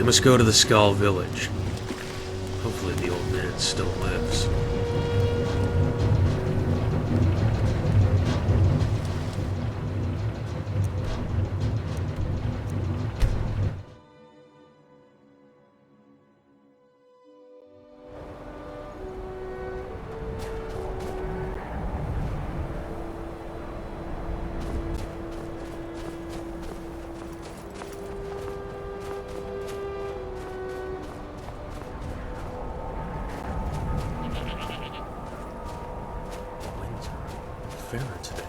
must go to the Skull Village. Hopefully the old man still lives. Today.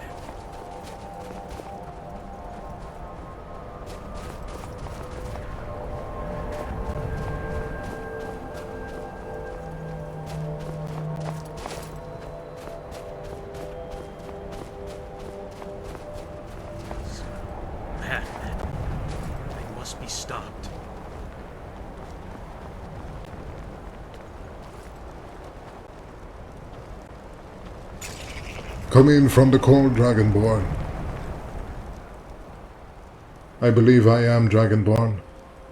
Madmen. They must be stopped. Come in from the cold, Dragonborn. I believe I am Dragonborn.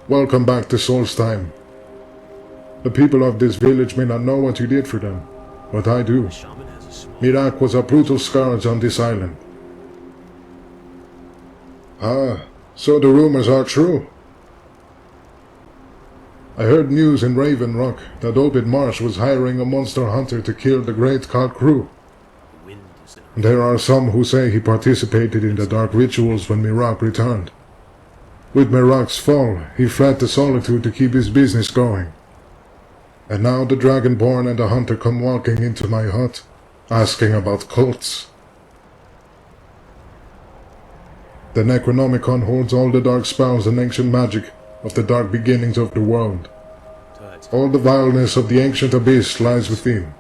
Welcome back to Solstheim. The people of this village may not know what you did for them, but I do. Mirak was a brutal scourge on this island. Ah, so the rumors are true. I heard news in Raven Rock that Obid Marsh was hiring a monster hunter to kill the great cult crew. There are some who say he participated in the dark rituals when Mirak returned. With Mirak's fall, he fled to solitude to keep his business going. And now the Dragonborn and the Hunter come walking into my hut, asking about cults. The Necronomicon holds all the dark spells and ancient magic of the dark beginnings of the world. All the vileness of the ancient abyss lies within.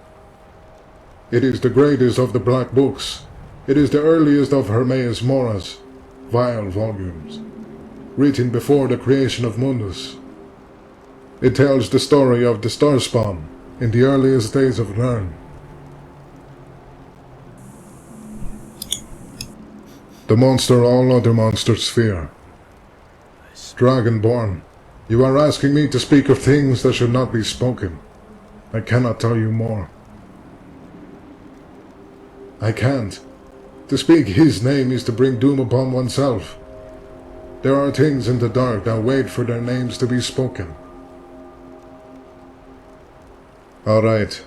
It is the greatest of the Black Books. It is the earliest of Hermaeus Mora's vile volumes, written before the creation of Mundus. It tells the story of the Starspawn in the earliest days of Nirn. The monster all other monsters fear. Dragonborn, you are asking me to speak of things that should not be spoken. I cannot tell you more. I can't. To speak his name is to bring doom upon oneself. There are things in the dark that wait for their names to be spoken. Alright.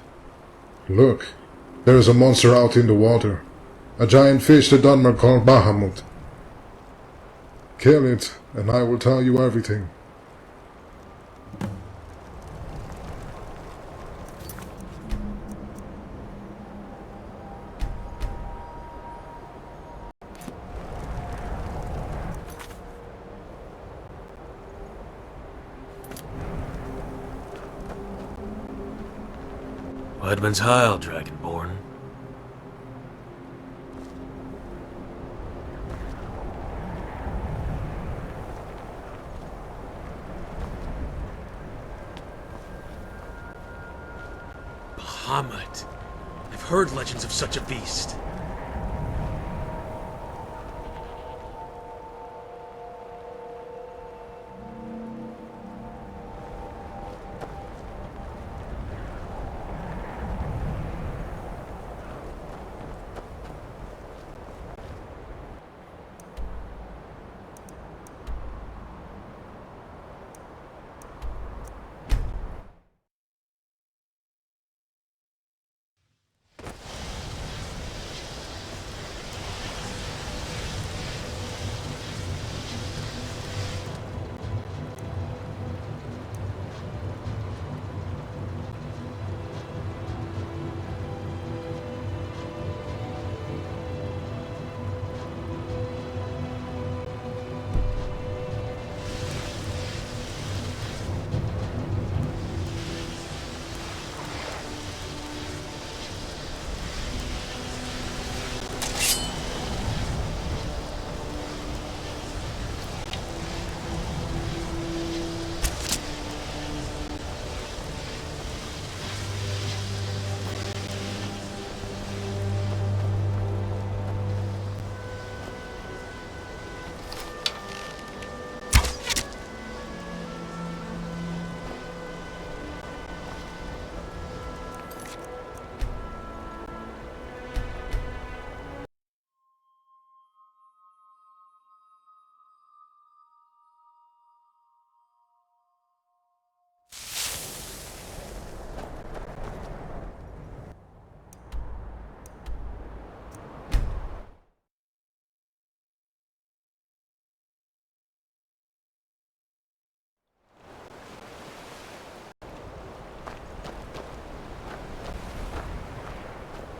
Look, there is a monster out in the water. A giant fish the Dunmer call Bahamut. Kill it, and I will tell you everything. Wedman's Heil, Dragonborn. Bahamut. I've heard legends of such a beast.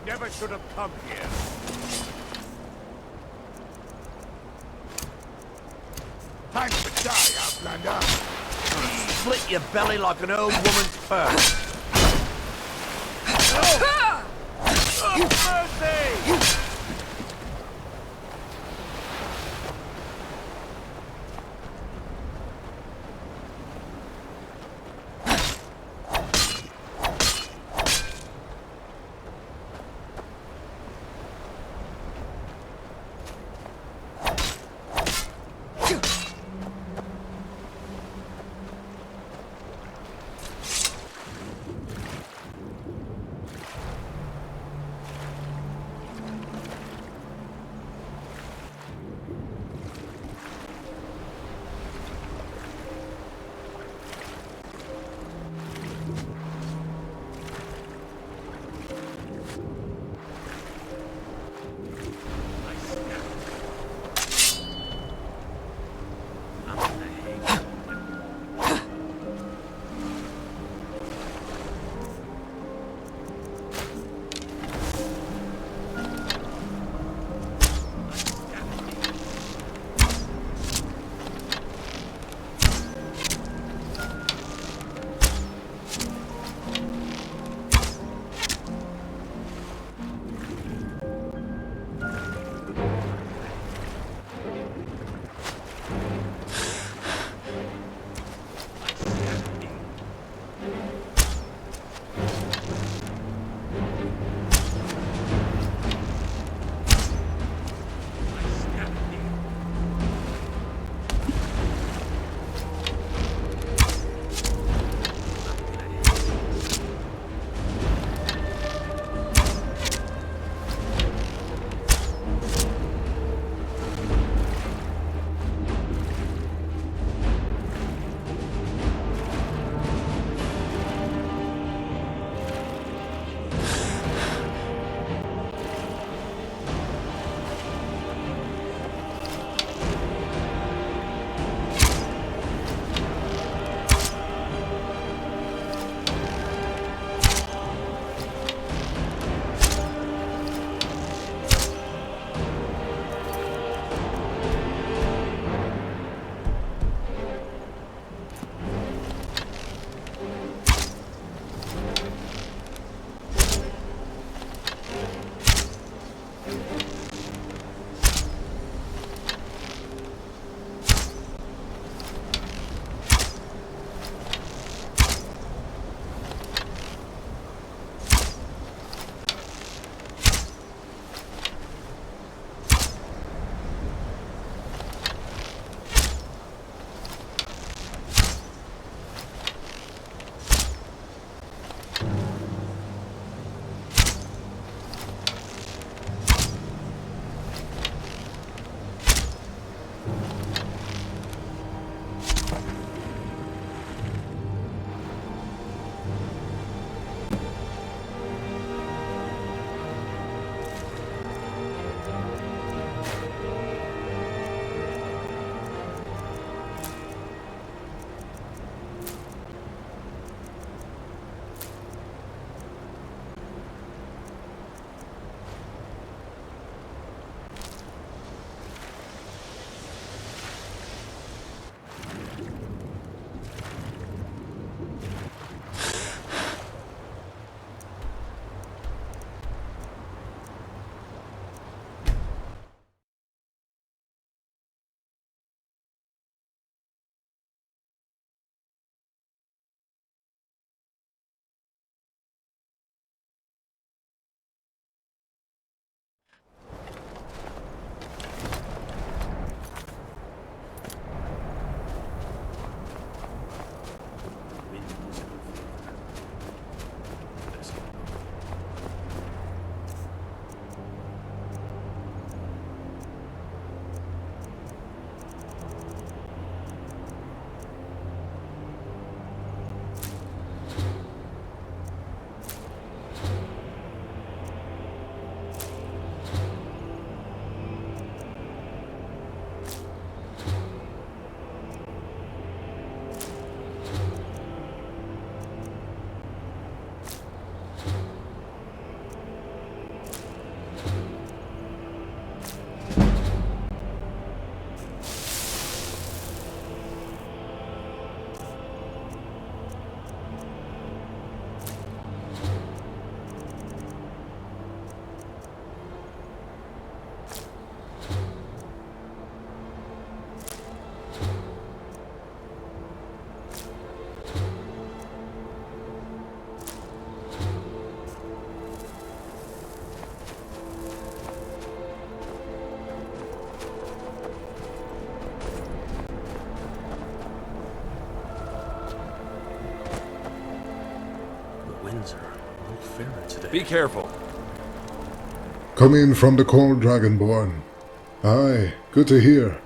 never should have come here. Time to die, Outlander. Split your belly like an old woman's purse. Mercy! winds are a little fairer today. Be careful. Come in from the cold Dragonborn. Aye, good to hear.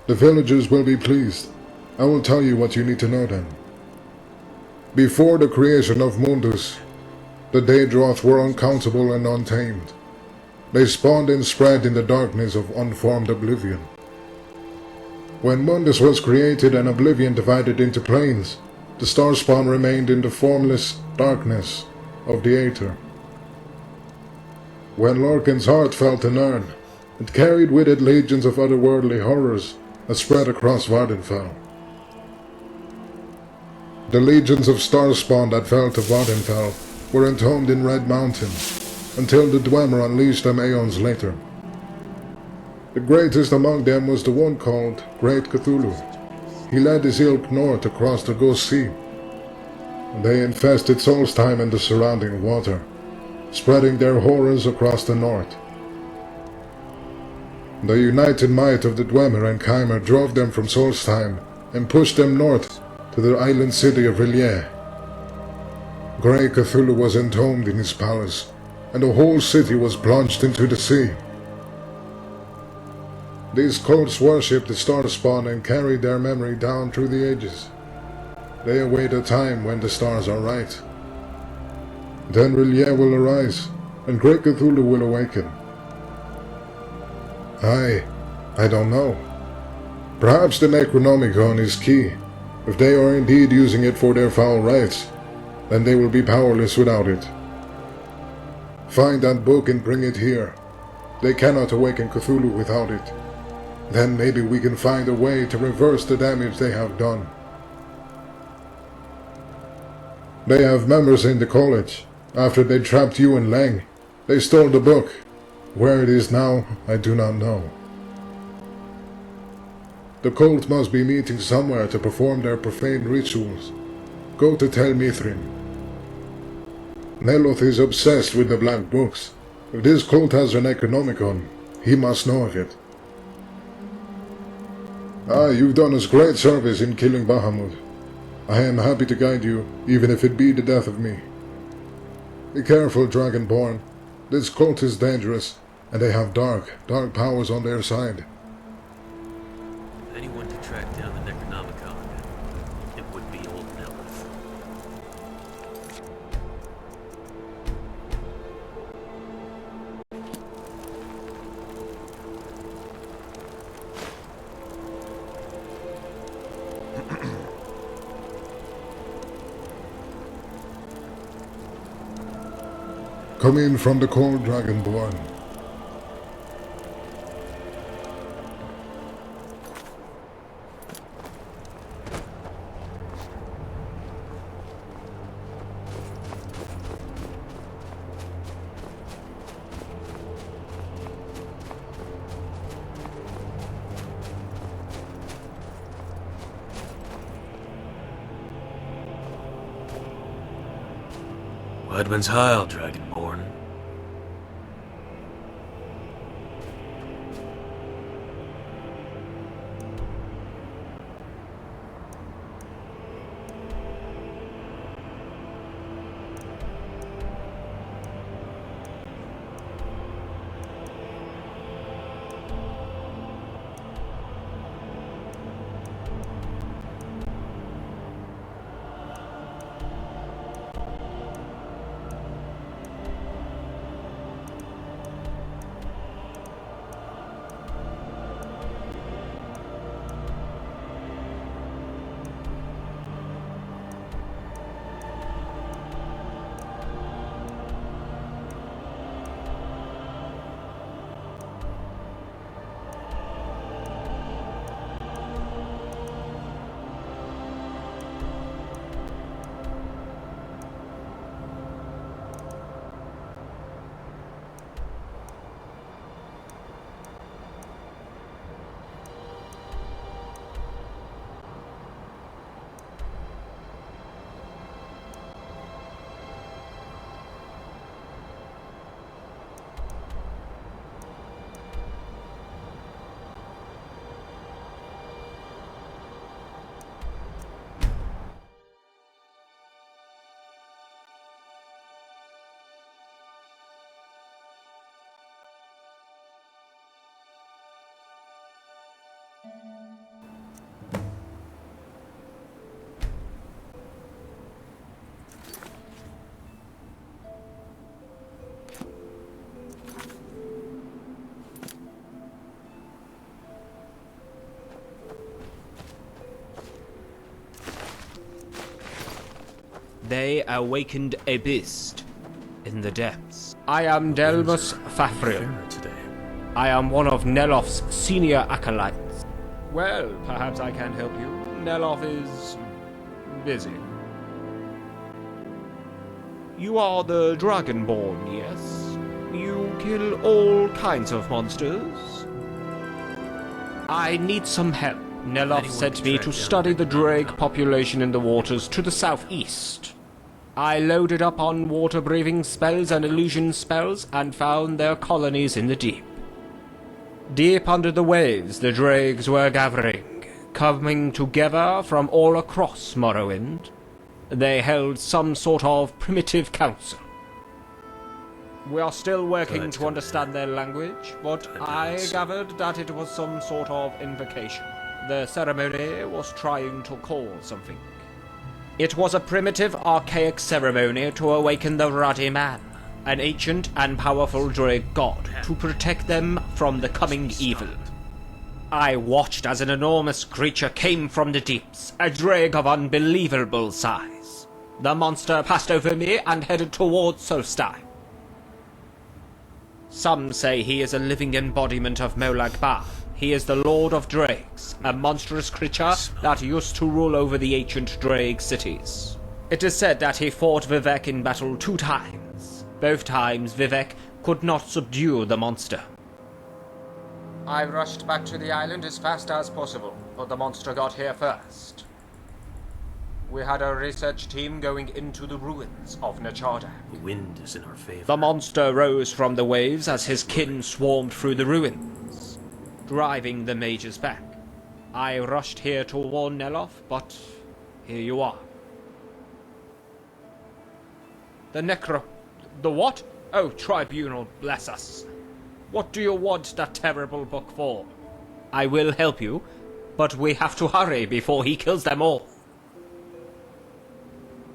The villagers will be pleased. I will tell you what you need to know then. Before the creation of Mundus, the Daedroth were uncountable and untamed. They spawned and spread in the darkness of unformed oblivion. When Mundus was created and oblivion divided into planes, the starspawn remained in the formless darkness of the Aether. When Lorcan's heart felt an urn, it carried with it legions of otherworldly horrors that spread across Vardenfell. The legions of starspawn that fell to Vardenfell were entombed in Red Mountain, until the Dwemer unleashed them aeons later. The greatest among them was the one called Great Cthulhu. He led his ilk north across the Ghost Sea. They infested Solstheim and the surrounding water, spreading their horrors across the north. The united might of the Dwemer and Chimer drove them from Solstheim and pushed them north to the island city of R'lyeh. Great Cthulhu was entombed in his palace, and the whole city was plunged into the sea. These cults worshipped the starspawn and carried their memory down through the ages. They await a time when the stars are right. Then R'lyeh will arise, and Great Cthulhu will awaken. I don't know. Perhaps the Necronomicon is key. If they are indeed using it for their foul rites, then they will be powerless without it. Find that book and bring it here. They cannot awaken Cthulhu without it. Then maybe we can find a way to reverse the damage they have done. They have members in the college. After they trapped you and Lang, they stole the book. Where it is now, I do not know. The cult must be meeting somewhere to perform their profane rituals. Go to Tel Mithrin. Neloth is obsessed with the Black Books. If this cult has an Necronomicon, he must know of it. You've done us great service in killing Bahamut. I am happy to guide you, even if it be the death of me. Be careful, Dragonborn. This cult is dangerous, and they have dark powers on their side. If anyone to track down the Necronomicon, it would be old Nelith. Come in from the cold Dragonborn. Wedman's Heil, Dragonborn. They awakened a beast in the depths. I am Delmus Fafril. I am one of Nelof's senior acolytes. Well, perhaps I can help you. Nelof is busy. You are the Dragonborn, yes? You kill all kinds of monsters? I need some help. Nelof sent me to study the drake population in the waters to the southeast. I loaded up on water-breathing spells and illusion spells and found their colonies in the deep. Deep under the waves, the drakes were gathering, coming together from all across Morrowind. They held some sort of primitive council. We are still working to understand their language, but I gathered that it was some sort of invocation. The ceremony was trying to call something. It was a primitive, archaic ceremony to awaken the Ruddy Man, an ancient and powerful drake god, to protect them from the coming evil. I watched as an enormous creature came from the deeps, a drake of unbelievable size. The monster passed over me and headed towards Solstheim. Some say he is a living embodiment of Molag Bal. He is the Lord of Drakes, a monstrous creature that used to rule over the ancient Drake cities. It is said that he fought Vivek in battle 2 times. Both times Vivek could not subdue the monster. I rushed back to the island as fast as possible, but the monster got here first. We had a research team going into the ruins of Nachardak. The wind is in our favor. The monster rose from the waves as his kin swarmed through the ruins, driving the mages back. I rushed here to warn Nelof, but here you are. The what? Oh, Tribunal, bless us. What do you want that terrible book for? I will help you, but we have to hurry before he kills them all.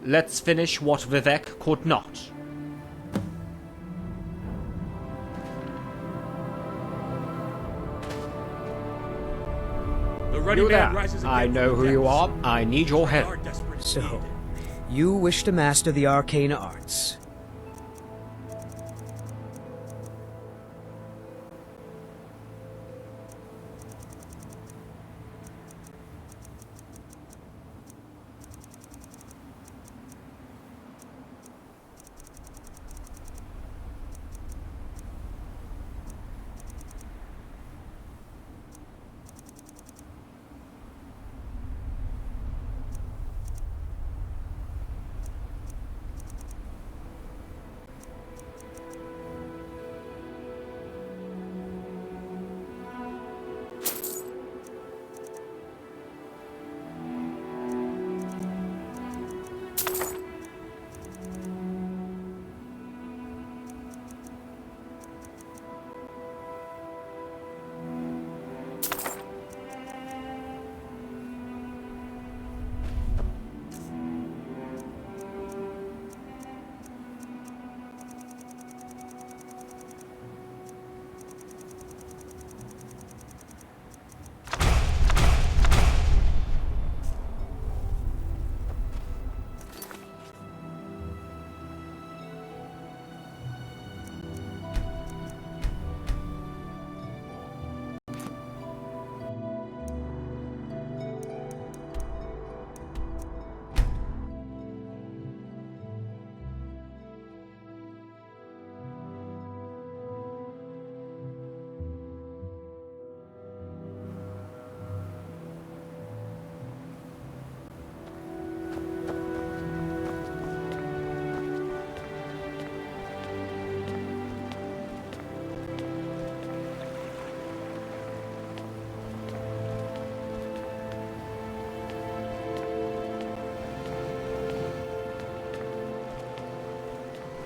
Let's finish what Vivek could not. You there. I know who you are. I need your help. So, you wish to master the arcane arts.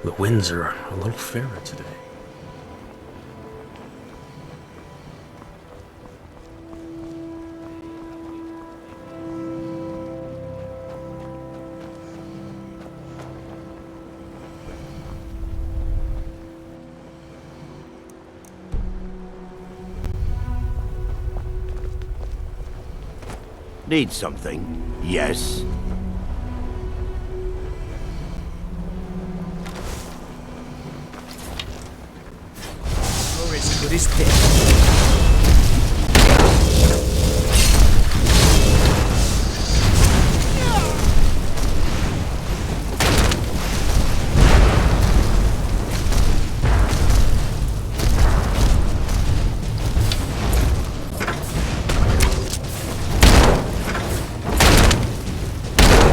The winds are a little fairer today. Need something? Yes. You're as good as dead.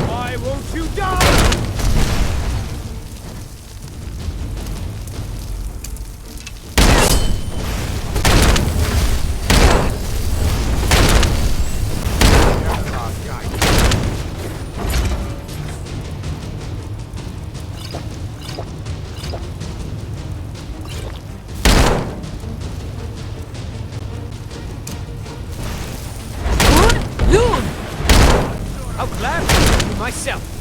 Why won't you die? How glad to myself.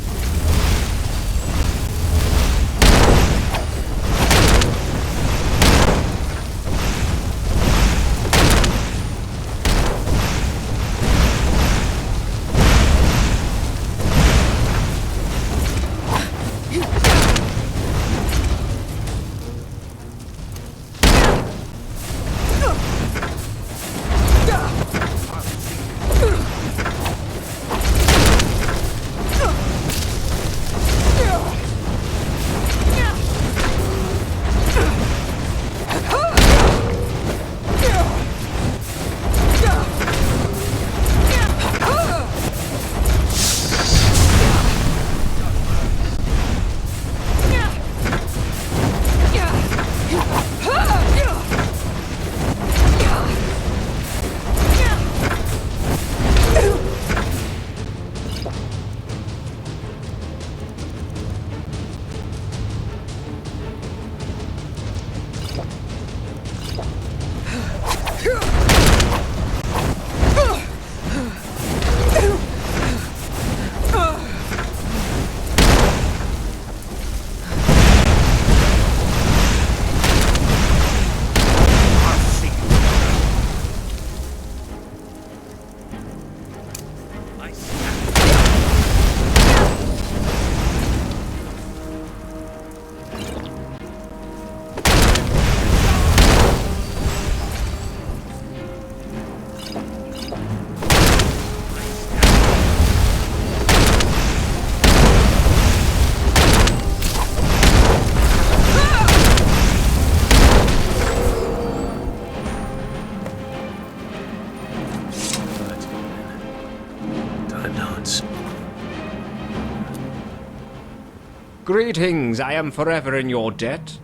Greetings, I am forever in your debt.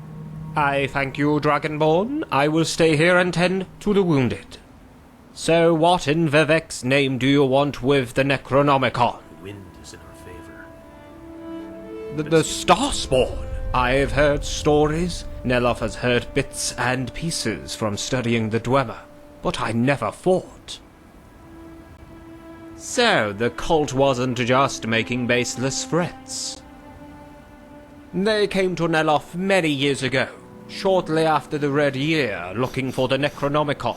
I thank you, Dragonborn. I will stay here and tend to the wounded. So what in Vivek's name do you want with the Necronomicon? Wind is in our favor. The Starspawn. I've heard stories. Neloth has heard bits and pieces from studying the Dwemer, but I never fought. So, the cult wasn't just making baseless threats. They came to Neloth many years ago, shortly after the Red Year, looking for the Necronomicon.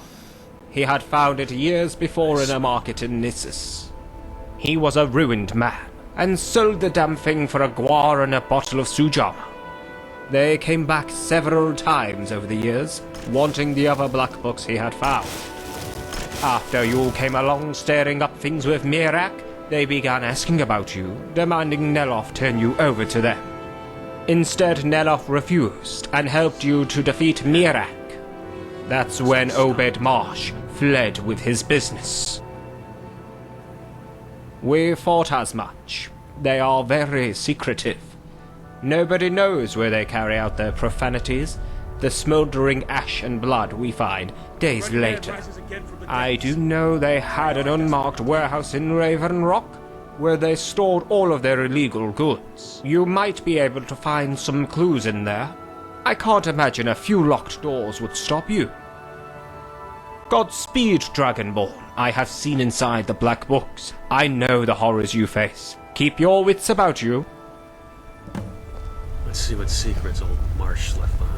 He had found it years before in a market in Nissus. He was a ruined man, and sold the damn thing for a guar and a bottle of sujama. They came back several times over the years, wanting the other black books he had found. After you came along stirring up things with Mirak, they began asking about you, demanding Neloth turn you over to them. Instead, Neloth refused and helped you to defeat Mirak. That's when Obed Marsh fled with his business. We thought as much. They are very secretive. Nobody knows where they carry out their profanities. The smoldering ash and blood we find days later. I do know they had an unmarked warehouse in Raven Rock, where they stored all of their illegal goods. You might be able to find some clues in there. I can't imagine a few locked doors would stop you. Godspeed, Dragonborn. I have seen inside the Black Books. I know the horrors you face. Keep your wits about you. Let's see what secrets old Marsh left behind.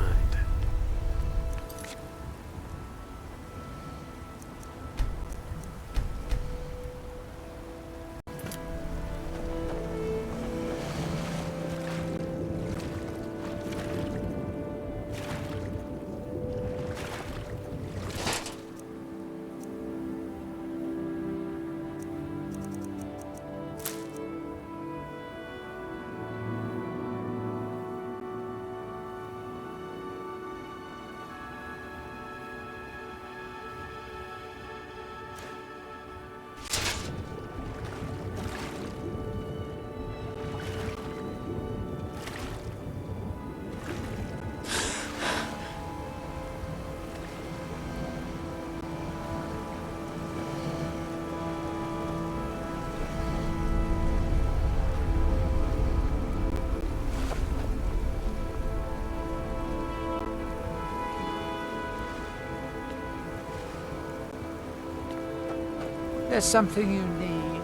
There's something you need.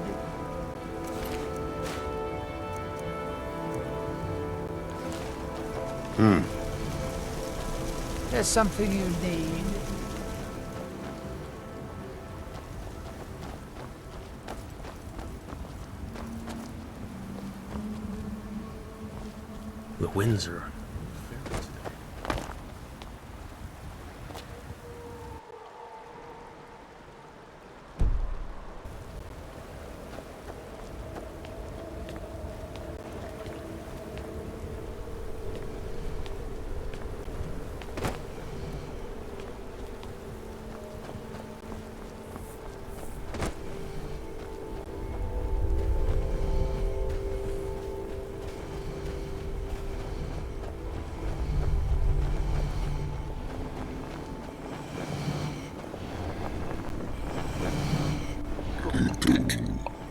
There's something you need. The winds are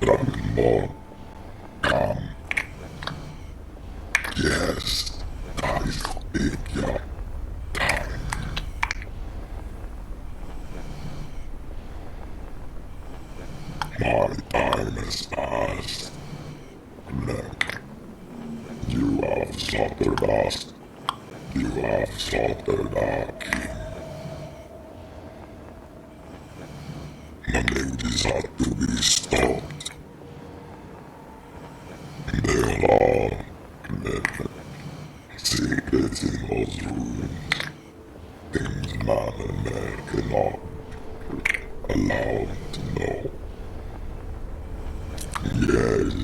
Dragonborn, come. Yes, that is it, your time. My time has passed. Look, you have slaughtered us. You have slaughtered our king. Nothing is hard to be stopped. They are committed. Secrets in those ruins. Things man and man cannot allow to know. Yes,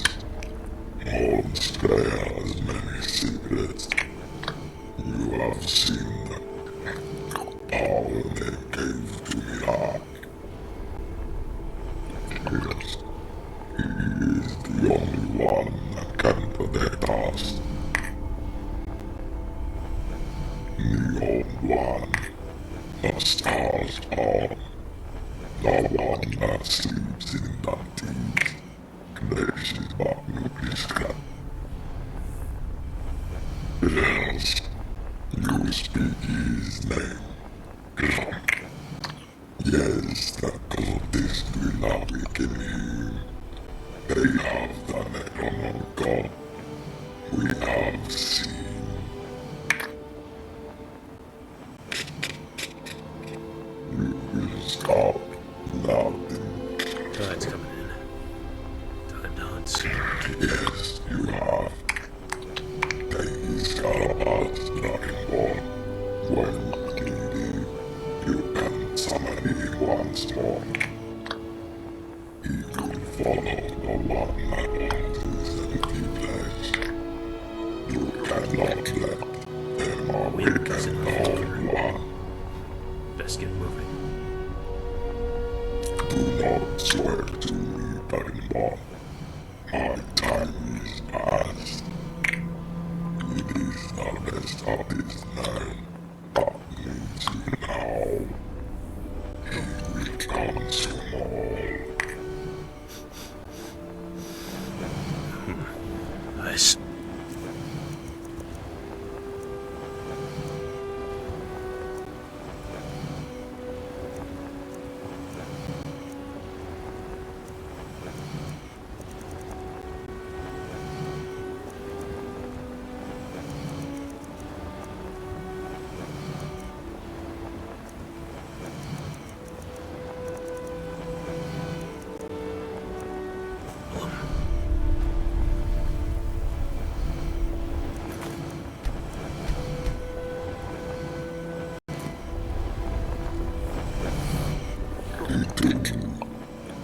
Homestay has many secrets. You have seen the power they gave to the ark. Yes, he is the only one that can protect us. The old one, the stars are the one that sleeps in the deep. Places but Nukiska. Yes, you speak his name. Yes, the cultists will awaken him. They have done it on our God. We have seen. You will stop nothing. tide's coming in. Time to hunt. Yes, you have. These Scarabags Dragonborn. When you need him, you can summon him once more. He will follow the one that owns his empty place. You cannot let them awaken the whole one. Best get moving. Do not swear to me, Dragonborn. My time is past. It is the best of this land that needs you now. He will come tomorrow. Nice.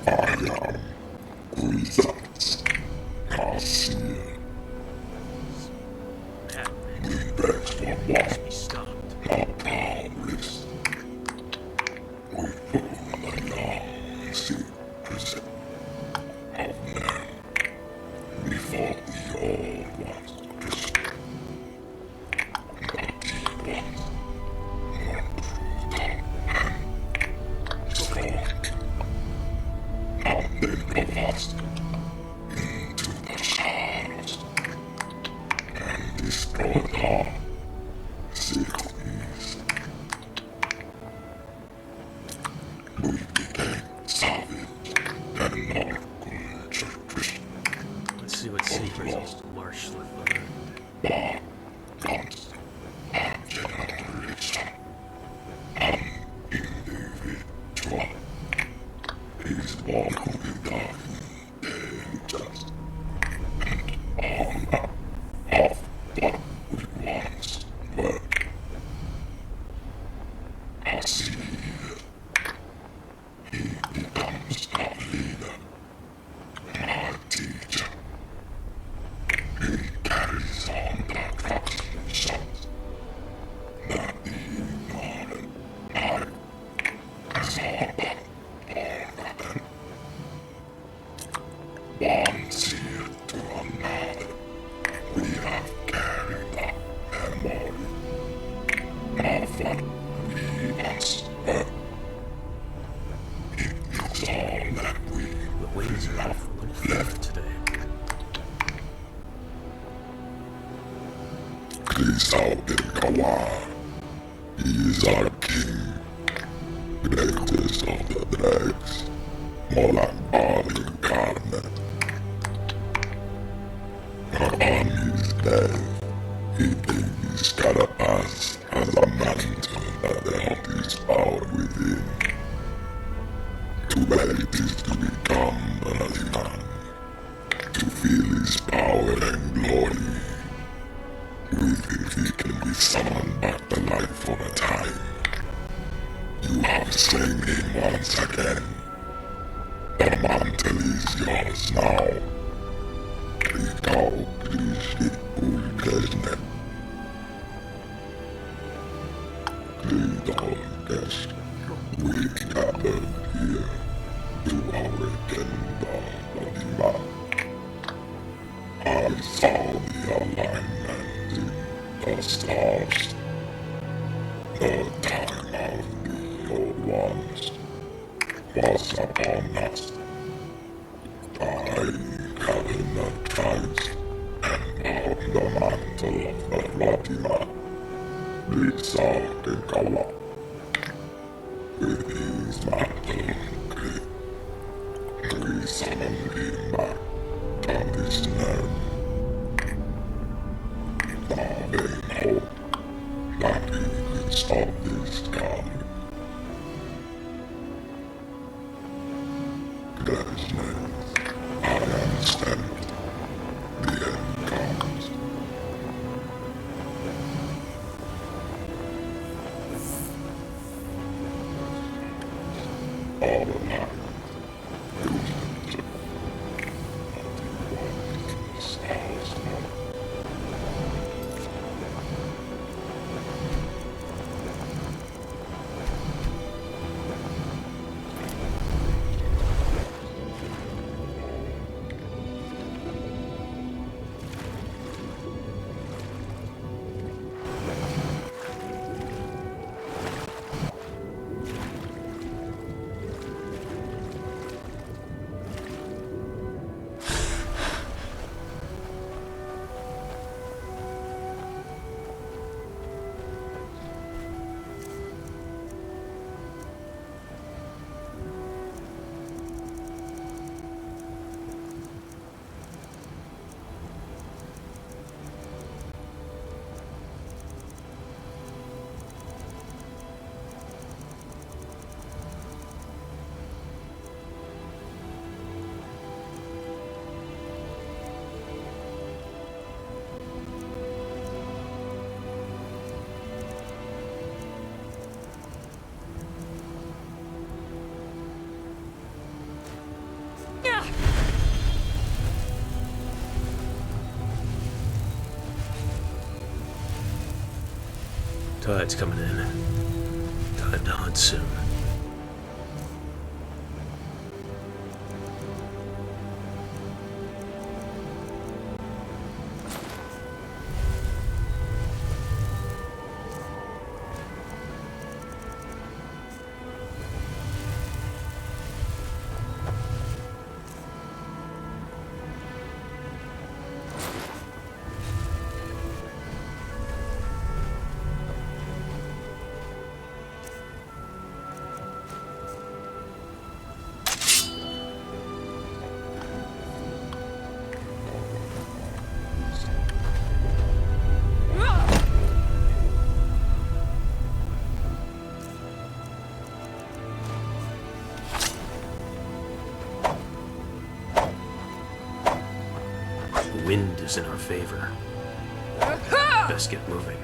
I am Wizards. Garcia. We bet for what? Be stopped. Not promise. We pull a long secret of men before the old ones crystal. The deep ones went through the and strong. And they collapsed into the shadows and destroyed her. out in Kawa. He is our king, greatest of the dregs, more like God incarnate. Upon his death, he gave his carapace as a mantle that held his power within. Too bad it is to become another man, to feel his power and glory. We think he can be summoned back to life for a time. You have slain him once again. The mantle is yours now. Ikaw, Kristi, Ulgesne. Great all guest, we gathered here to awaken the bloody man. I saw the alignment in the stars. The time of the old ones was upon us. I gathered the tribes and found the mantle of the bloody man. Lisa Kawa. With his mantle grip, we summoned him back from this nerve. Loving hope that he could stop this coming. Gladness, I am stamped. The end comes. All alive. Tide's coming in. Time to hunt soon. The wind is in our favor. Best get moving.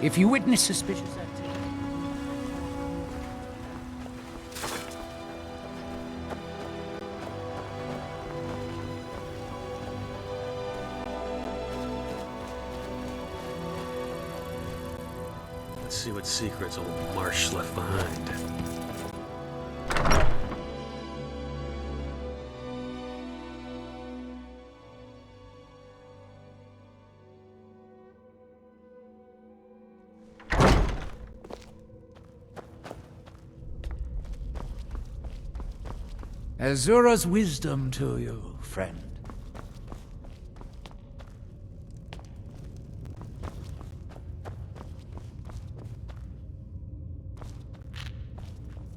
If you witness suspicious activity... Let's see what secrets old Marsh left behind. Azura's wisdom to you, friend.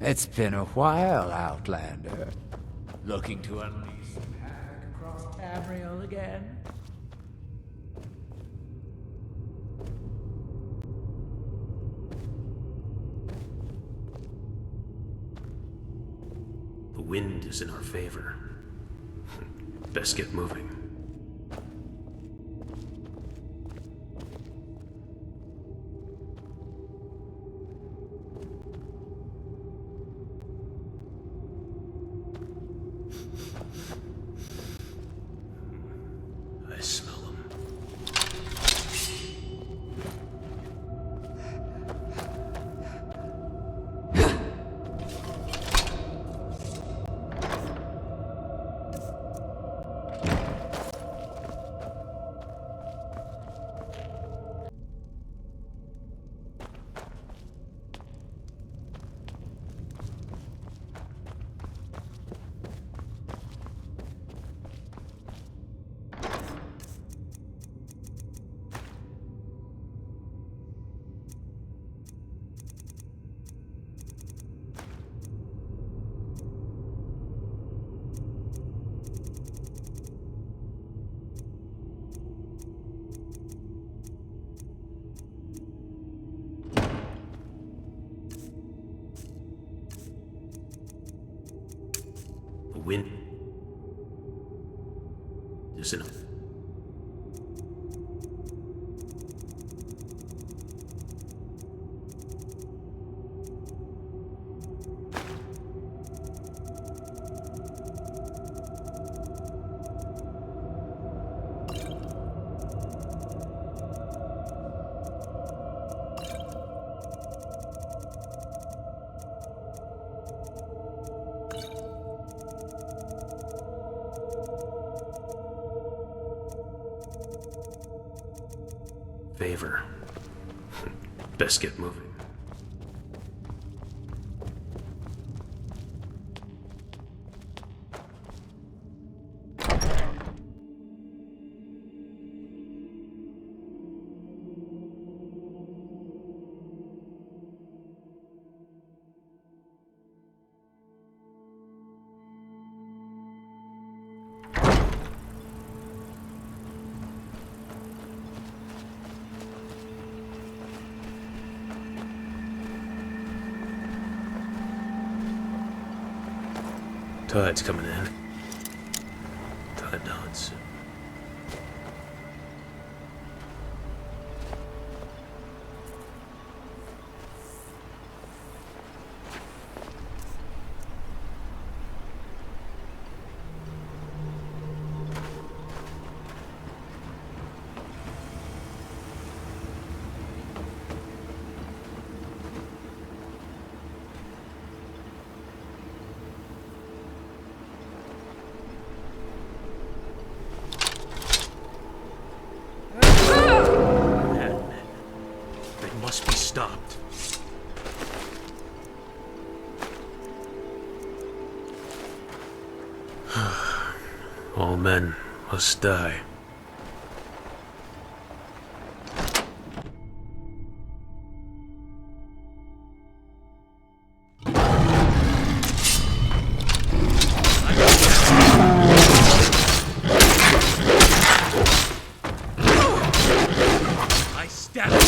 It's been a while, Outlander. Looking to unleash some havoc across Tamriel again? The wind is in our favor. Best get moving. I smell them. The wind is in a... favor. Best get moving. Tide's coming in. Tide nods. Must be stopped. All men must die. I stab it.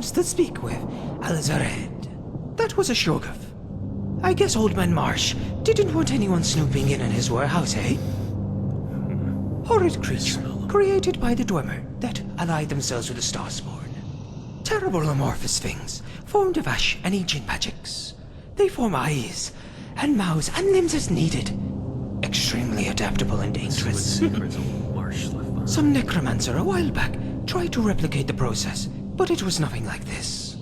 comes to speak with Alizared. That was a Shoggoth. I guess Old Man Marsh didn't want anyone snooping in on his warehouse, eh? Horrid creature, created by the Dwemer that allied themselves with the Starspawn. Terrible amorphous things, formed of ash and ancient magics. They form eyes, and mouths, and limbs as needed. Extremely adaptable and dangerous. Some necromancer a while back tried to replicate the process, but it was nothing like this.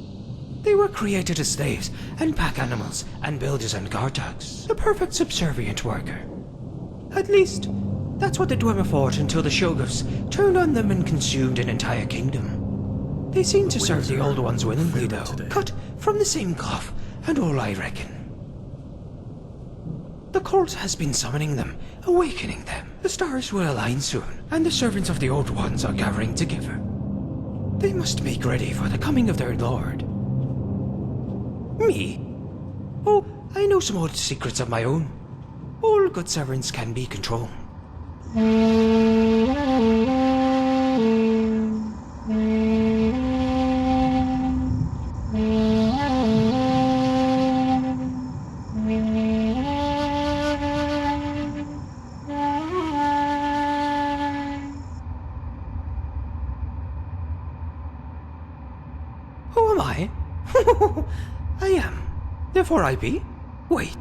They were created as slaves, and pack animals, and builders and guard dogs. A perfect subservient worker. At least, that's what the Dwemer thought until the Shoggoths turned on them and consumed an entire kingdom. They seem to serve the old ones willingly, though. Cut from the same cloth, and all I reckon. The cult has been summoning them, awakening them. The stars will align soon, and the servants of the old ones are gathering together. They must make ready for the coming of their lord. Me? Oh, I know some old secrets of my own. All good servants can be controlled. Who am I? I am. Therefore I be. Wait.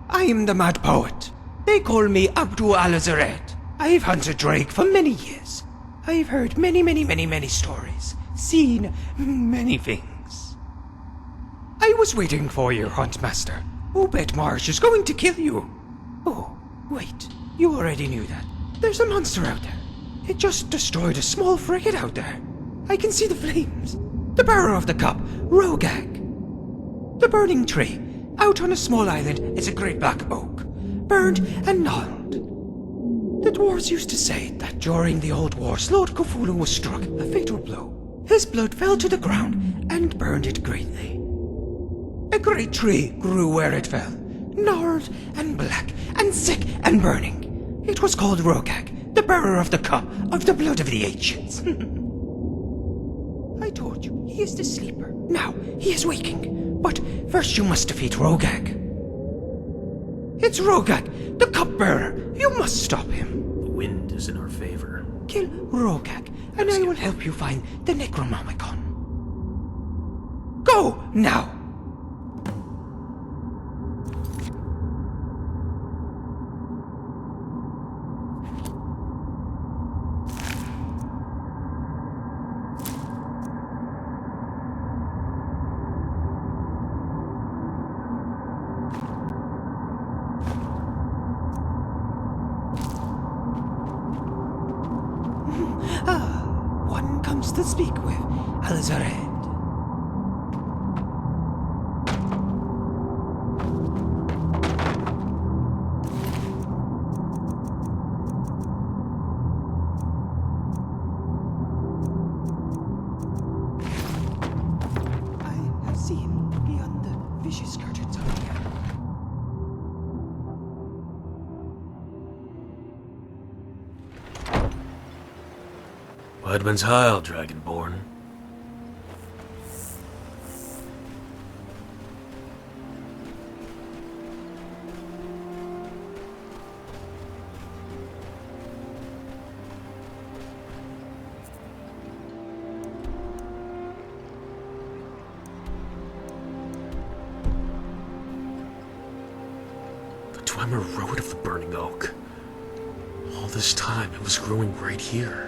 I am the Mad Poet. They call me Abdul Alizared. I've hunted Drake for many years. I've heard many stories. Seen many things. I was waiting for you, Huntmaster. Obed Marsh is going to kill you. Oh, wait. You already knew that. There's a monster out there. It just destroyed a small frigate out there. I can see the flames. The bearer of the cup, Rogag. The burning tree, out on a small island, is a great black oak, burned and gnarled. The dwarves used to say that during the old wars, Lord Cthulhu was struck a fatal blow. His blood fell to the ground and burned it greatly. A great tree grew where it fell, gnarled and black and sick and burning. It was called Rogag, the bearer of the cup of the blood of the ancients. I told you, he is the sleeper. Now, he is waking. But first you must defeat Rogag. It's Rogag, the cupbearer. You must stop him. The wind is in our favor. Kill Rogag, and I will help you find the Necronomicon. Go, now! One comes to speak with Alizared. I have seen beyond the vicious curtains of the air. Wedman's Heil, Dragonborn. The Dwemer wrote of the burning oak. All this time, it was growing right here.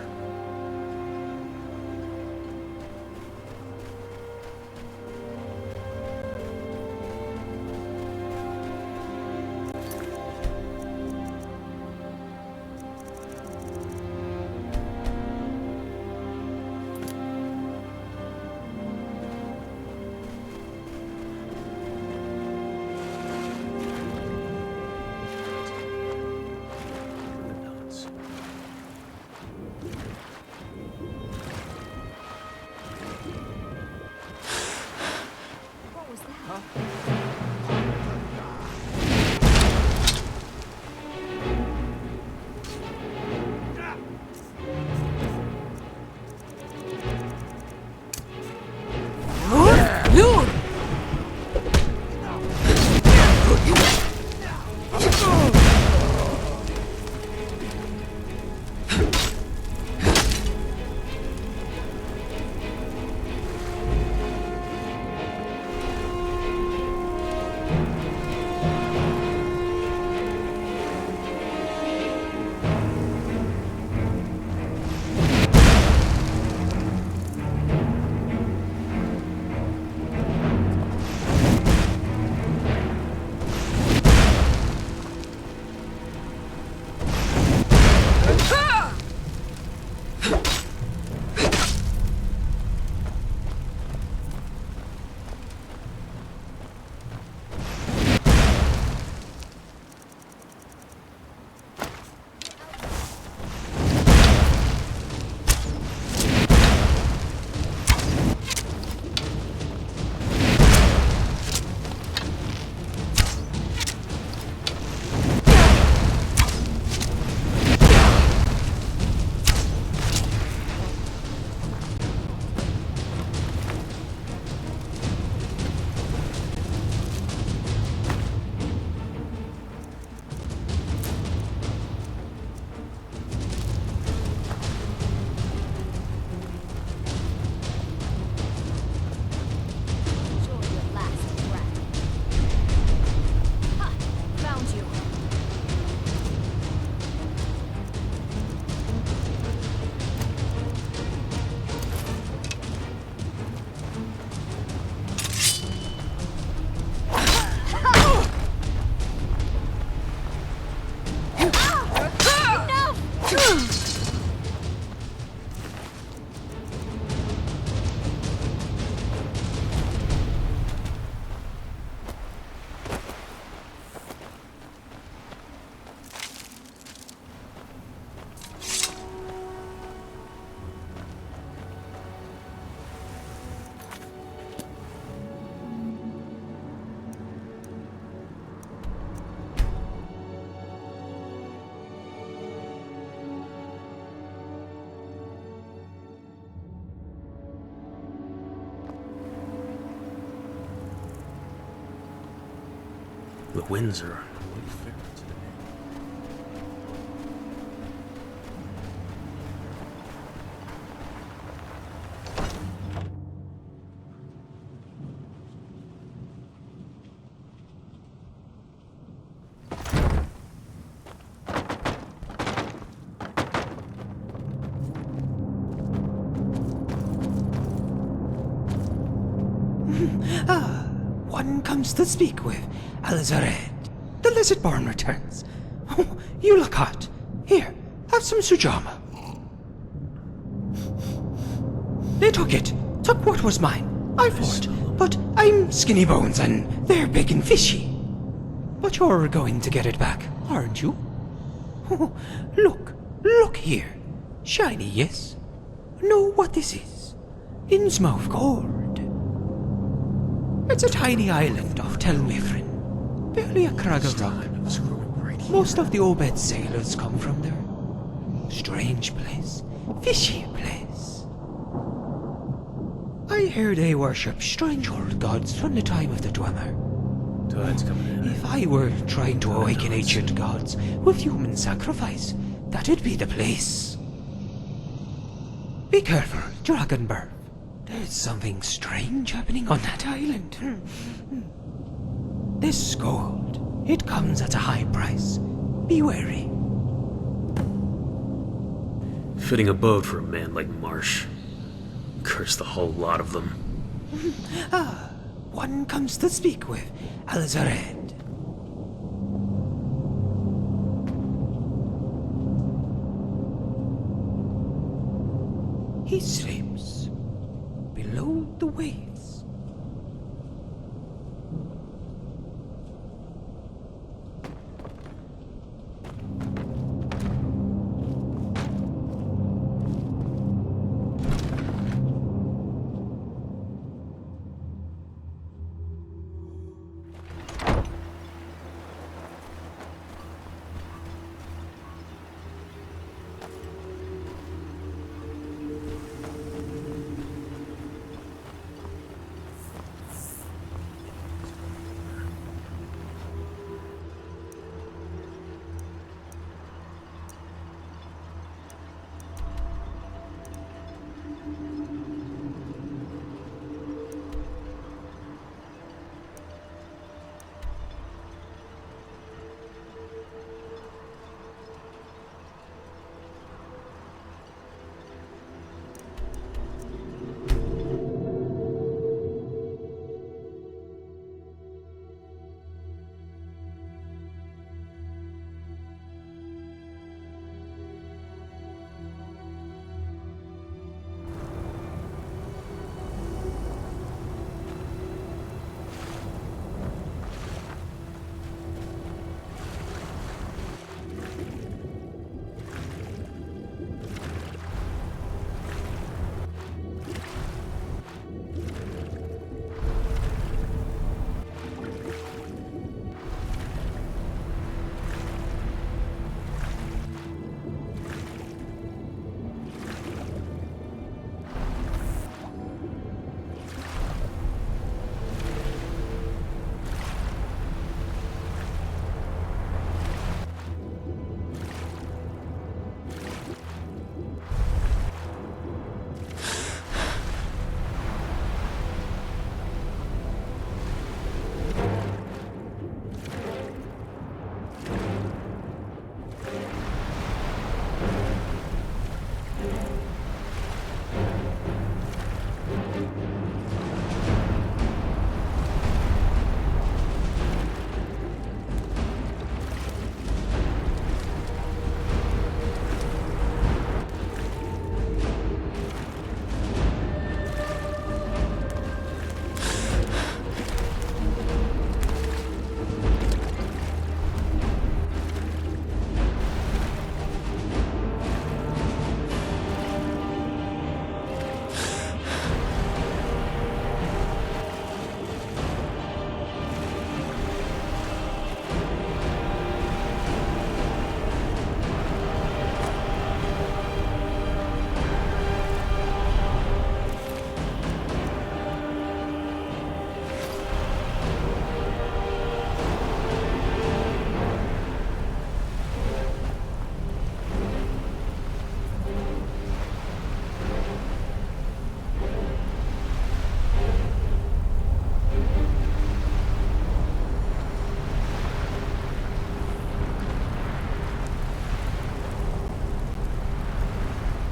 The winds are way fairer today. One comes to speak with Alzared. The lizard-born returns. Oh, you look hot. Here, have some sujama. They took it. Took what was mine. I fought, but I'm skinny bones and they're big and fishy. But you're going to get it back, aren't you? Oh, look here. Shiny, yes? Know what this is? Innsmouth of gold. It's a tiny island off Telmifrin. Barely a crag of rock. Most of the Obed sailors come from there. Strange place. Fishy place. I hear they worship strange old gods from the time of the Dwemer. Tide's coming in. If I were trying to awaken ancient gods with human sacrifice, that'd be the place. Be careful, Dragonbird. There's something strange happening on that island. This gold, it comes at a high price. Be wary. Fitting abode for a man like Marsh. Curse the whole lot of them. One comes to speak with Alzared. He sleeps below the waves.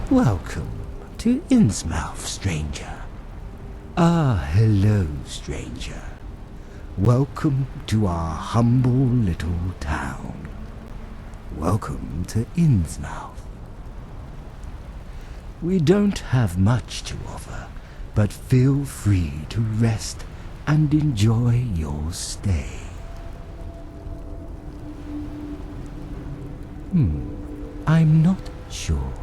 Welcome to Innsmouth, stranger. Ah, hello, stranger. Welcome to our humble little town. Welcome to Innsmouth. We don't have much to offer, but feel free to rest and enjoy your stay. I'm not sure.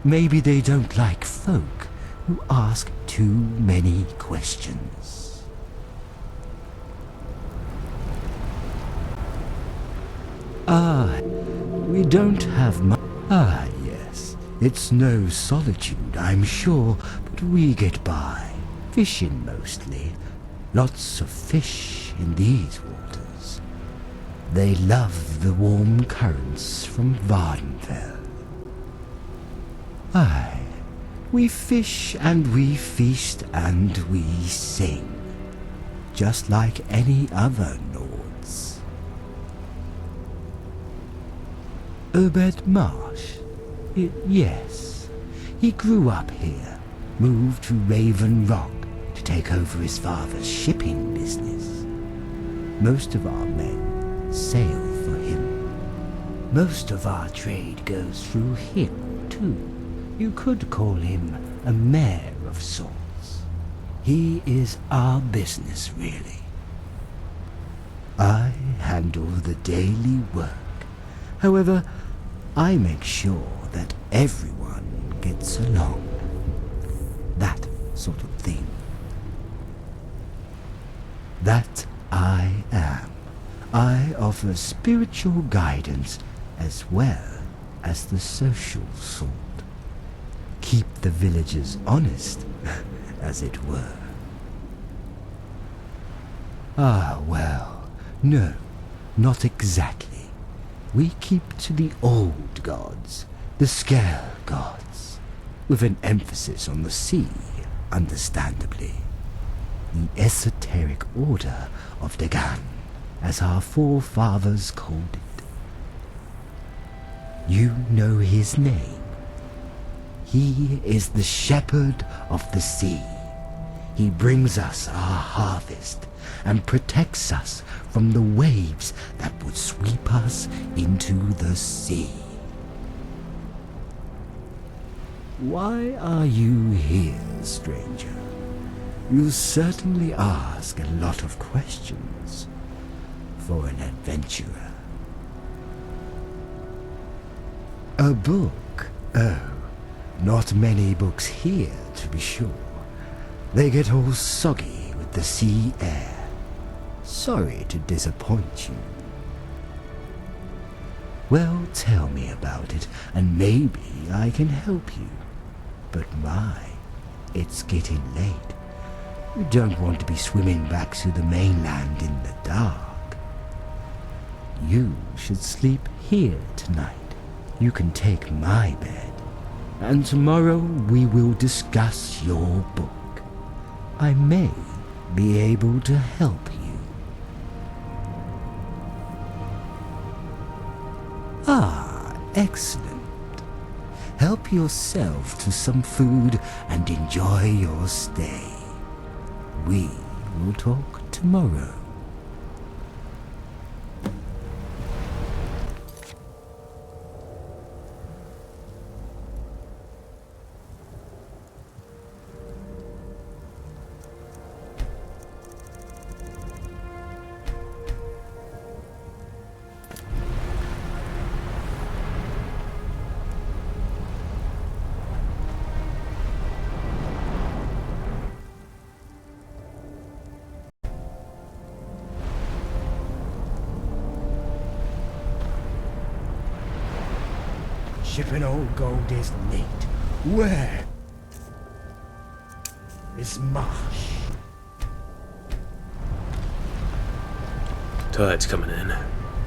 Maybe they don't like folk who ask too many questions. Ah, we don't have much. Ah, yes. It's no solitude, I'm sure, but we get by. Fishing mostly. Lots of fish in these waters. They love the warm currents from Vardenfell. Aye, we fish and we feast and we sing, just like any other Nords. Obed Marsh? Yes. He grew up here, moved to Raven Rock to take over his father's shipping business. Most of our men sail for him. Most of our trade goes through him, too. You could call him a mayor of sorts. He is our business, really. I handle the daily work. However, I make sure that everyone gets along. That sort of thing. That I am. I offer spiritual guidance as well as the social sort. Keep the villagers honest, as it were. Ah, well, no, not exactly. We keep to the old gods, the scale gods, with an emphasis on the sea, understandably. The esoteric order of Dagan, as our forefathers called it. You know his name. He is the shepherd of the sea. He brings us our harvest and protects us from the waves that would sweep us into the sea. Why are you here, stranger? You certainly ask a lot of questions for an adventurer. A book? Oh. Not many books here, to be sure. They get all soggy with the sea air. Sorry to disappoint you. Well, tell me about it, and maybe I can help you. But it's getting late. You don't want to be swimming back to the mainland in the dark. You should sleep here tonight. You can take my bed. And tomorrow we will discuss your book. I may be able to help you. Ah, excellent. Help yourself to some food and enjoy your stay. We will talk tomorrow. Shipping old gold is neat. Where is Marsh? Tide's coming in.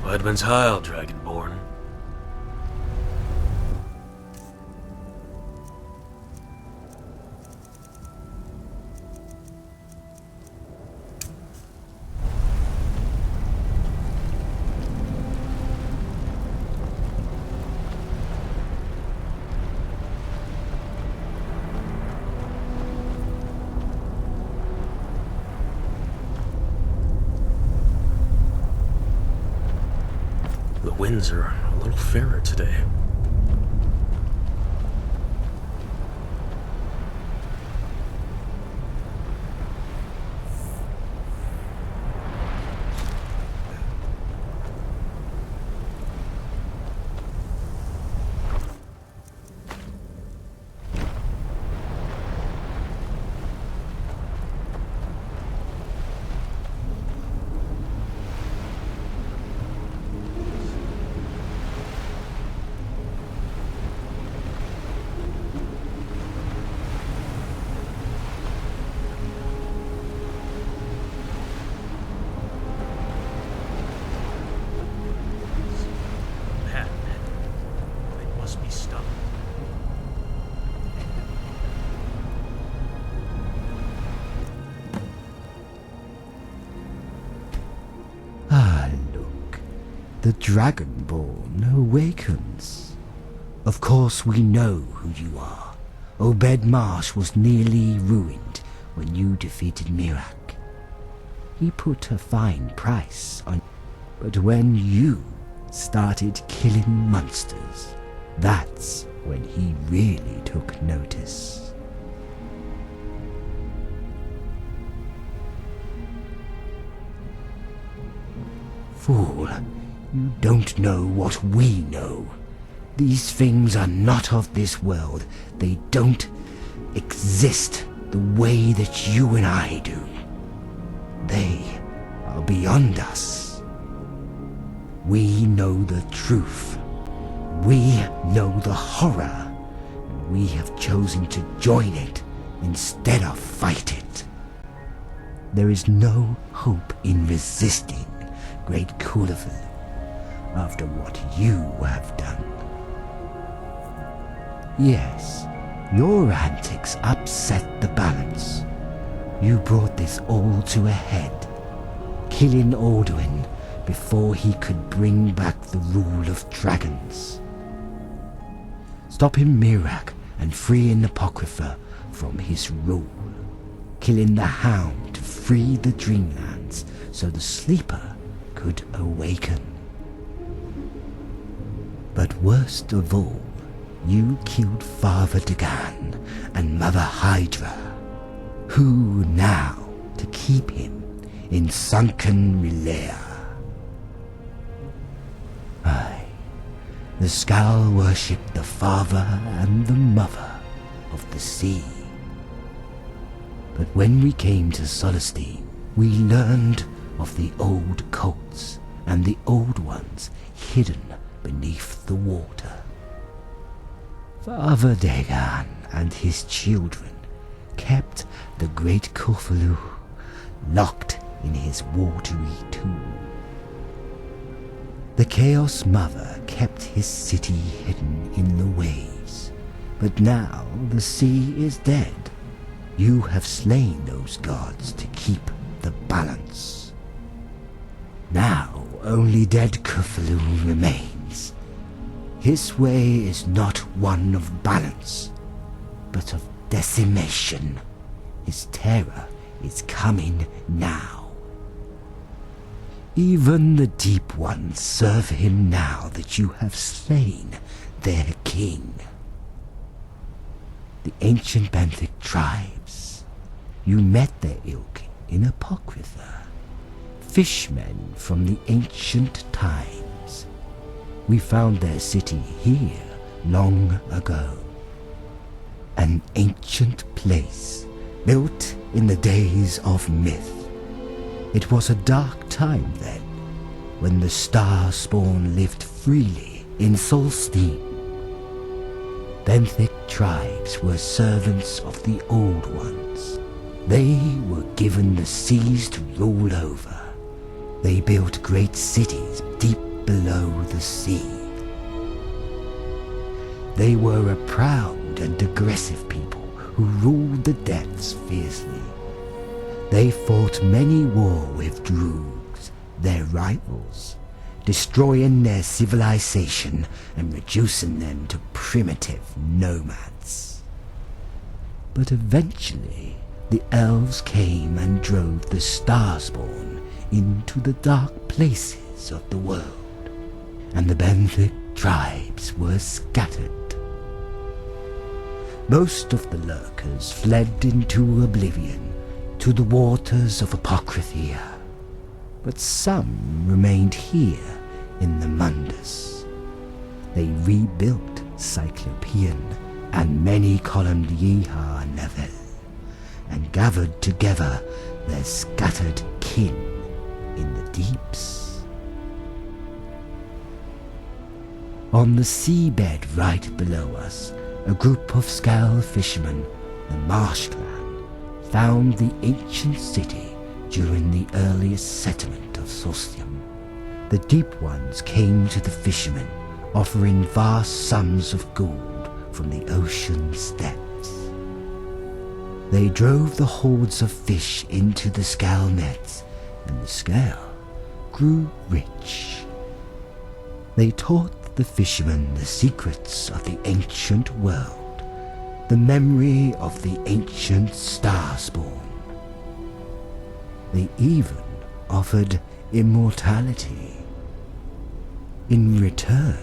Weidman's Heil, Dragonborn. The winds are a little fairer today. Ah, look. The Dragonborn awakens. Of course we know who you are. Obed Marsh was nearly ruined when you defeated Mirak. He put a fine price on... But when you started killing monsters, that's when he really took notice. Fool, you don't know what we know. These things are not of this world. They don't exist the way that you and I do. They are beyond us. We know the truth. We know the horror. And we have chosen to join it instead of fight it. There is no hope in resisting Great Cthulhu after what you have done. Yes, your antics upset the balance. You brought this all to a head, killing Alduin before he could bring back the rule of dragons. Stopping Mirak and freeing Apocrypha from his rule. Killing the Hound to free the Dreamlands so the Sleeper could awaken. But worst of all, you killed Father Dagan and Mother Hydra. Who now to keep him in sunken Relea? Aye, the Skull worshipped the father and the mother of the sea. But when we came to Solstein, we learned of the old cults and the old ones hidden beneath the water. Father Dagan and his children kept the great Cthulhu locked in his watery tomb. The Chaos Mother kept his city hidden in the waves, but now the sea is dead. You have slain those gods to keep the balance. Now only dead Cthulhu remains. His way is not one of balance, but of decimation. His terror is coming now. Even the Deep Ones serve him now that you have slain their king. The ancient benthic tribes, you met their ilk in Apocrypha. Fishmen from the ancient times. We found their city here long ago. An ancient place built in the days of myth. It was a dark time then, when the Starspawn lived freely in Solstein. Benthic tribes were servants of the Old Ones. They were given the seas to rule over. They built great cities deep below the sea. They were a proud and aggressive people who ruled the depths fiercely. They fought many war with Droogs, their rivals, destroying their civilization and reducing them to primitive nomads. But eventually, the elves came and drove the Starspawn into the dark places of the world. and the benthic tribes were scattered. Most of the lurkers fled into oblivion to the waters of Apocrythia, but some remained here in the Mundus. They rebuilt Cyclopean and many-columned Yeha Nevel, and gathered together their scattered kin in the deeps. On the seabed right below us, a group of scale fishermen, the Marsh Clan, found the ancient city during the earliest settlement of Solstium. The Deep Ones came to the fishermen, offering vast sums of gold from the ocean's depths. They drove the hordes of fish into the scale nets, and the scale grew rich. They taught the fishermen the secrets of the ancient world, the memory of the ancient star-spawn. They even offered immortality. In return,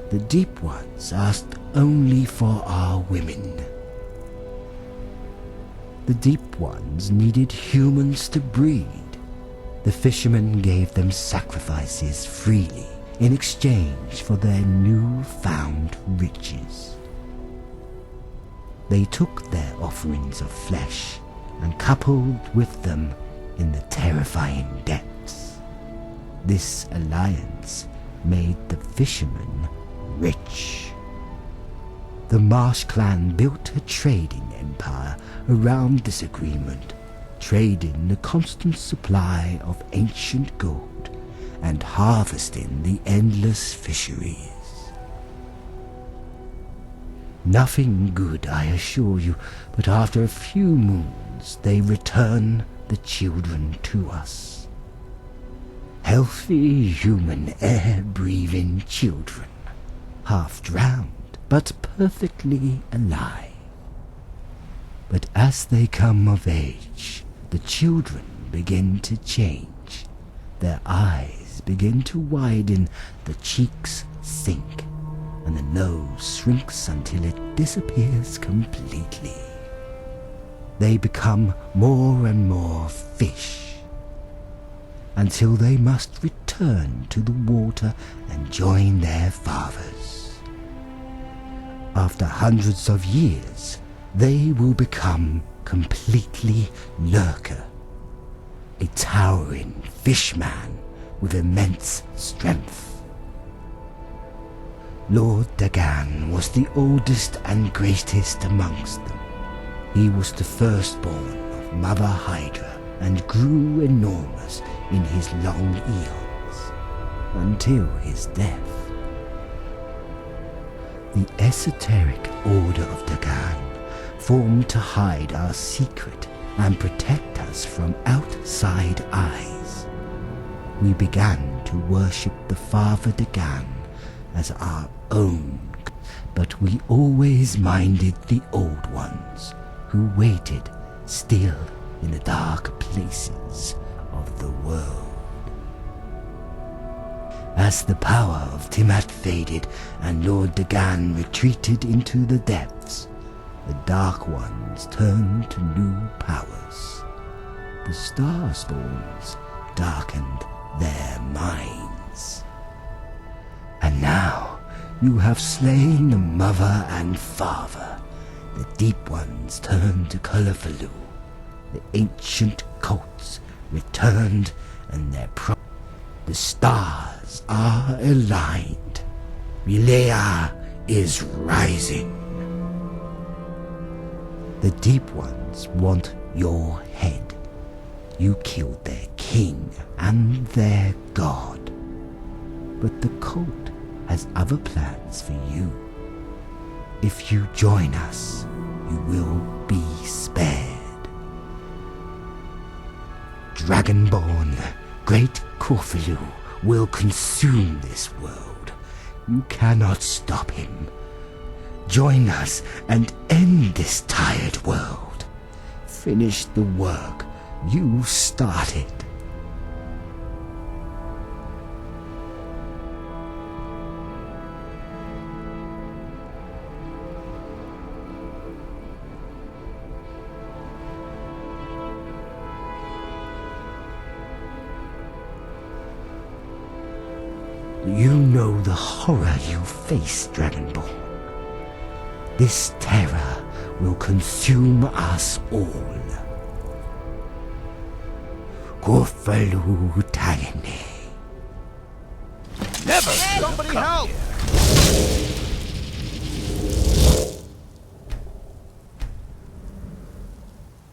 the Deep Ones asked only for our women. The Deep Ones needed humans to breed. The fishermen gave them sacrifices freely in exchange for their newfound riches. They took their offerings of flesh and coupled with them in the terrifying depths. This alliance made the fishermen rich. The Marsh Clan built a trading empire around this agreement, trading the constant supply of ancient gold and harvesting the endless fisheries. Nothing good, I assure you, but after a few moons they return the children to us. Healthy human air-breathing children, half drowned but perfectly alive. But as they come of age, the children begin to change. Their eyes begin to widen, the cheeks sink, and the nose shrinks until it disappears completely. They become more and more fish, until they must return to the water and join their fathers. After hundreds of years, they will become completely lurker, a towering fishman with immense strength. Lord Dagan was the oldest and greatest amongst them. He was the firstborn of Mother Hydra and grew enormous in his long eons, until his death. The esoteric Order of Dagan formed to hide our secret and protect us from outside eyes. We began to worship the Father Dagan as our own, but we always minded the Old Ones, who waited still in the dark places of the world. As the power of Tiamat faded and Lord Dagan retreated into the depths, the Dark Ones turned to new powers. The Starspawns darkened their minds. And now you have slain the mother and father. The Deep Ones turned to Cthulhu. The ancient cults returned, and the stars are aligned. Relea is rising. The Deep Ones want your head. You killed their king and their god. But the cult has other plans for you. If you join us, you will be spared. Dragonborn, great Cthulhu will consume this world. You cannot stop him. Join us and end this tired world. Finish the work you started. You know the horror you face, Dragonborn. This terror will consume us all. Cthulhu Tagine. Never! Somebody help!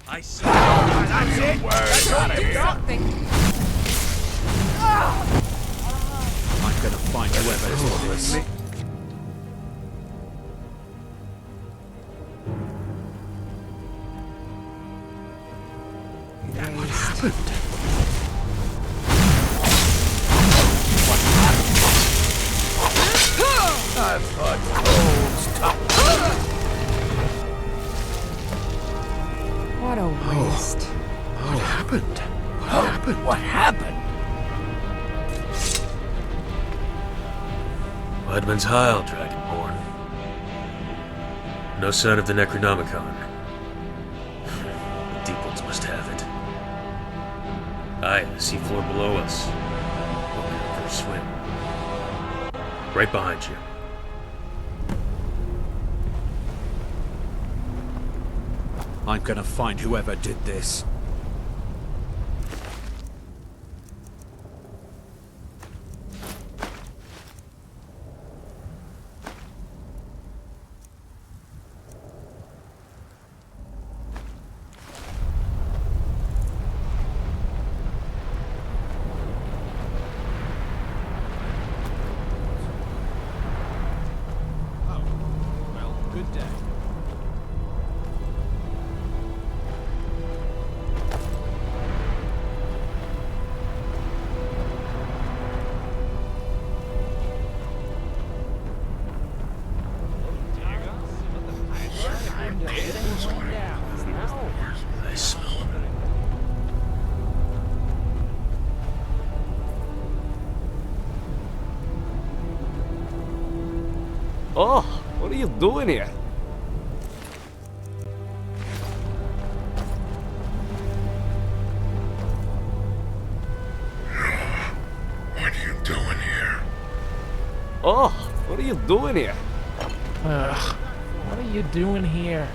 I see. That's it! That's Something. I'm gonna find whoever did this. What happened? I've heard old stuff. What a waste. What happened? What happened? What happened? Weidman's Heil, Dragonborn. No sign of the Necronomicon. The deep ones must have it. Aye, the seafloor below us. We'll be for a swim. Right behind you. I'm gonna find whoever did this. Good day. I smell it. Oh, what are you doing here? What are you doing here? Oh, what are you doing here? What are you doing here?